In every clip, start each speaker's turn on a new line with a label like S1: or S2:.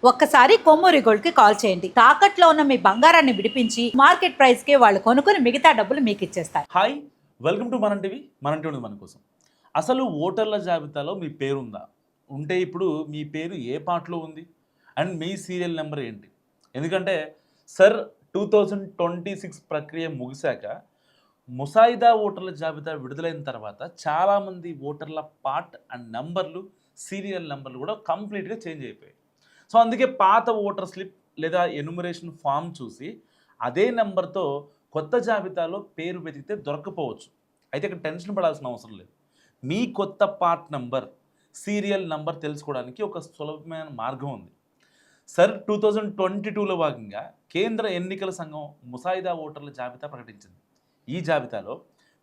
S1: ఒక్కసారి కొమ్మూరి గోల్డ్ కి కాల్ చేయండి. తాకట్లో ఉన్న మీ బంగారాన్ని విడిపించి మార్కెట్ ప్రైస్ కి వాళ్ళు కొనుక్కుని మిగతా డబ్బులు మీకు ఇచ్చేస్తారు.
S2: హాయ్, వెల్కమ్ టు మనం టీవీ. మనం టీవీ మన కోసం. అసలు ఓటర్ల జాబితాలో మీ పేరు ఉందా? ఉంటే ఇప్పుడు మీ పేరు ఏ పార్ట్లో ఉంది అండ్ మీ సీరియల్ నెంబర్ ఏంటి? ఎందుకంటే సర్ 2026 ప్రక్రియ ముగిశాక ముసాయిదా ఓటర్ల జాబితా విడుదలైన తర్వాత చాలామంది ఓటర్ల పార్ట్ అండ్ నంబర్లు, సీరియల్ నెంబర్లు కూడా కంప్లీట్గా చేంజ్ అయిపోయాయి. సో అందుకే పాత ఓటర్ స్లిప్ లేదా ఎన్యుమరేషన్ ఫామ్ చూసి అదే నెంబర్తో కొత్త జాబితాలో పేరు వెతికితే దొరకపోవచ్చు. అయితే ఇక్కడ టెన్షన్ పడాల్సిన అవసరం లేదు. మీ కొత్త పార్ట్ నెంబర్, సీరియల్ నెంబర్ తెలుసుకోవడానికి ఒక సులభమైన మార్గం ఉంది. సర్ 2022లో భాగంగా కేంద్ర ఎన్నికల సంఘం ముసాయిదా ఓటర్ల జాబితా ప్రకటించింది. ఈ జాబితాలో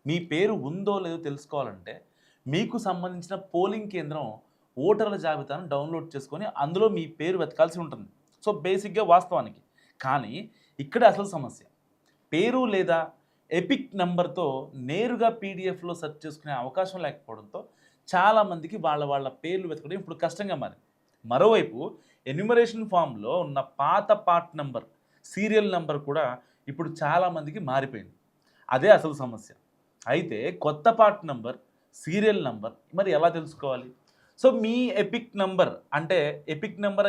S2: మీ పేరు ఉందో లేదో తెలుసుకోవాలంటే మీకు సంబంధించిన పోలింగ్ కేంద్రం ఓటర్ల జాబితాను డౌన్లోడ్ చేసుకొని అందులో మీ పేరు వెతకాల్సి ఉంటుంది. సో బేసిక్గా వాస్తవానికి. కానీ ఇక్కడ అసలు సమస్య పేరు లేదా ఎపిక్ నెంబర్తో నేరుగా పీడిఎఫ్లో సెర్చ్ చేసుకునే అవకాశం లేకపోవడంతో చాలామందికి వాళ్ళ పేర్లు వెతకడం ఇప్పుడు కష్టంగా మారింది. మరోవైపు ఎన్యుమరేషన్ ఫామ్లో ఉన్న పాత పార్ట్ నెంబర్, సీరియల్ నెంబర్ కూడా ఇప్పుడు చాలామందికి మారిపోయింది. అదే అసలు సమస్య. అయితే కొత్త పార్ట్ నెంబర్, సీరియల్ నెంబర్ మరి ఎలా తెలుసుకోవాలి? సో మీ ఎపిక్ నెంబర్ అంటే ఎపిక్ నెంబర్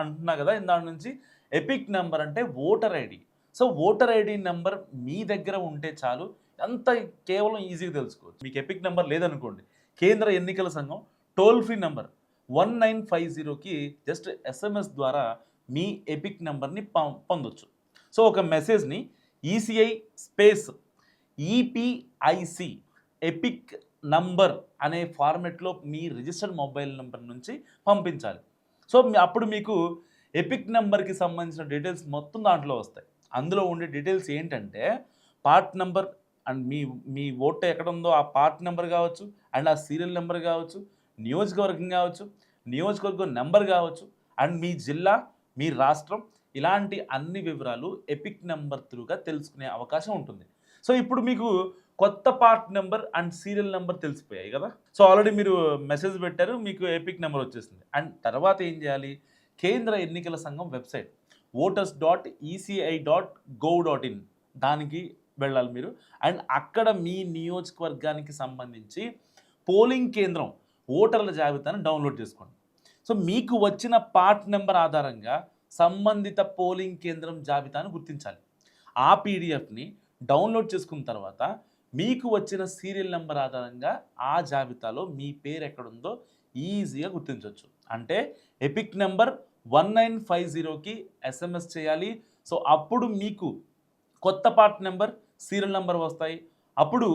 S2: అంటున్నా కదా, దాని నుంచి ఎపిక్ నెంబర్ అంటే voter ID. So voter ID number మీ దగ్గర ఉంటే చాలు, అంత కేవలం ఈజీగా తెలుసుకోవచ్చు. మీకు ఎపిక్ నెంబర్ లేదనుకోండి, కేంద్ర ఎన్నికల సంఘం టోల్ ఫ్రీ నెంబర్ 1950కి జస్ట్ SMS ద్వారా మీ ఎపిక్ నెంబర్ని పొందొచ్చు. సో ఒక మెసేజ్ని ECI space E P I C EPIC number అనే ఫార్మెట్లో మీ రిజిస్టర్డ్ మొబైల్ నెంబర్ నుంచి పంపించాలి. సో అప్పుడు మీకు ఎపిక్ నెంబర్కి సంబంధించిన డీటెయిల్స్ మొత్తం దాంట్లో వస్తాయి. అందులో ఉండే డీటెయిల్స్ ఏంటంటే part number and me vote ఎక్కడ ఉందో ఆ పార్ట్ నెంబర్ కావచ్చు, అండ్ ఆ సీరియల్ నెంబర్ కావచ్చు, నియోజకవర్గం కావచ్చు, నియోజకవర్గం నెంబర్ కావచ్చు, అండ్ మీ జిల్లా, మీ రాష్ట్రం, ఇలాంటి అన్ని వివరాలు ఎపిక్ నెంబర్ త్రూగా తెలుసుకునే అవకాశం ఉంటుంది. సో ఇప్పుడు మీకు కొత్త part number and serial number తెలిసిపోయాయి కదా. సో ఆల్రెడీ మీరు మెసేజ్ పెట్టారు, మీకు ఎపిక్ నెంబర్ వచ్చేసింది. అండ్ తర్వాత ఏం చేయాలి? కేంద్ర ఎన్నికల సంఘం వెబ్సైట్ voters.eci.gov.in దానికి వెళ్ళాలి మీరు. అండ్ అక్కడ మీ నియోజకవర్గానికి సంబంధించి పోలింగ్ కేంద్రం ఓటర్ల జాబితాను డౌన్లోడ్ చేసుకోండి. సో మీకు వచ్చిన పార్ట్ నెంబర్ ఆధారంగా సంబంధిత పోలింగ్ కేంద్రం జాబితాను గుర్తించాలి. ఆ పీడిఎఫ్ని డౌన్లోడ్ చేసుకున్న తర్వాత మీకు వచ్చిన సీరియల్ నెంబర్ ఆధారంగా ఆ జాబితాలో మీ పేరు ఎక్కడుందో ఈజీగా గుర్తించవచ్చు. అంటే ఎపిక్ నెంబర్ 1950కి SMS చేయాలి. సో అప్పుడు మీకు కొత్త పార్ట్ నెంబర్, సీరియల్ నెంబర్ వస్తాయి. అప్పుడు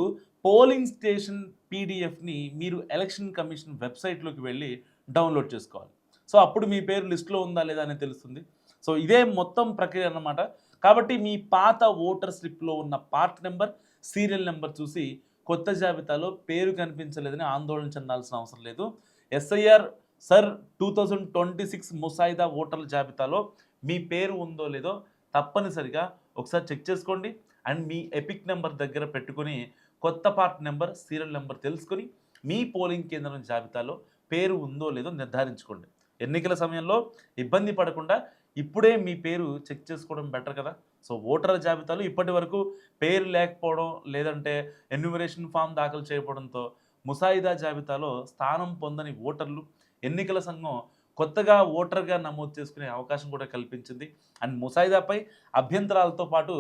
S2: పోలింగ్ స్టేషన్ పీడిఎఫ్ని మీరు ఎలక్షన్ కమిషన్ వెబ్సైట్లోకి వెళ్ళి డౌన్లోడ్ చేసుకోవాలి. సో అప్పుడు మీ పేరు లిస్టులో ఉందా లేదా అనేది తెలుస్తుంది. సో ఇదే మొత్తం ప్రక్రియ అన్నమాట. కాబట్టి మీ పాత ఓటర్ స్లిప్లో ఉన్న పార్ట్ నెంబర్, సీరియల్ నెంబర్ చూసి కొత్త జాబితాలో పేరు కనిపించలేదని ఆందోళన చెందాల్సిన అవసరం లేదు. SIR సర్ 2026 ముసాయిదా ఓటర్ల జాబితాలో మీ పేరు ఉందో లేదో తప్పనిసరిగా ఒకసారి చెక్ చేసుకోండి. అండ్ మీ ఎపిక్ నెంబర్ దగ్గర పెట్టుకుని కొత్త పార్ట్ నెంబర్, సీరియల్ నెంబర్ తెలుసుకొని మీ పోలింగ్ కేంద్రం జాబితాలో పేరు ఉందో లేదో నిర్ధారించుకోండి. ఎన్నికల సమయంలో ఇబ్బంది పడకుండా ఇప్పుడే మీ పేరు చెక్ చేసుకోవడం బెటర్ కదా. సో ఓటర్ల జాబితాలో ఇప్పటి వరకు పేరు లేకపోవడం, లేదంటే ఎన్యుమరేషన్ ఫామ్ దాఖలు చేయకపోవడంతో ముసాయిదా జాబితాలో స్థానం పొందని ఓటర్లు ఎన్నికల సంఘం కొత్తగా ఓటర్గా నమోదు చేసుకునే అవకాశం కూడా కల్పించింది. అండ్ ముసాయిదాపై అభ్యంతరాలతో పాటు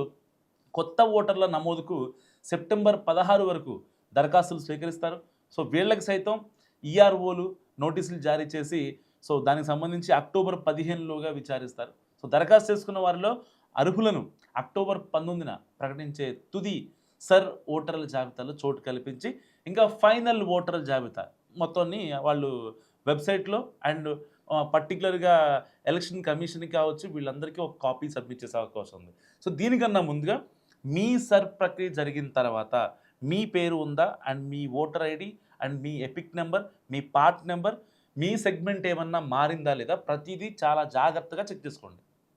S2: కొత్త ఓటర్ల నమోదుకు సెప్టెంబర్ 16 వరకు దరఖాస్తులు స్వీకరిస్తారు. సో వీళ్ళకి సైతం ఈఆర్ఓలు నోటీసులు జారీ చేసి సో దానికి సంబంధించి అక్టోబర్ 15లోగా విచారిస్తారు. సో దరఖాస్తు చేసుకున్న వారిలో అర్హులను అక్టోబర్ 19న ప్రకటించే తుది సర్ ఓటర్ల జాబితాలో చోటు కల్పించి ఇంకా ఫైనల్ ఓటర్ల జాబితా మొత్తాన్ని వాళ్ళు వెబ్సైట్లో అండ్ పర్టికులర్గా ఎలక్షన్ కమిషన్కి కావచ్చు, వీళ్ళందరికీ ఒక కాపీ సబ్మిట్ చేసే అవకాశం ఉంది. సో దీనికన్నా ముందుగా మీ సర్ ప్రక్రియ జరిగిన తర్వాత మీ పేరు ఉందా and me voter ID and me EPIC number, me part number, me segment ఏమన్నా మారిందా లేదా ప్రతిదీ చాలా జాగ్రత్తగా చెక్ చేసుకోండి.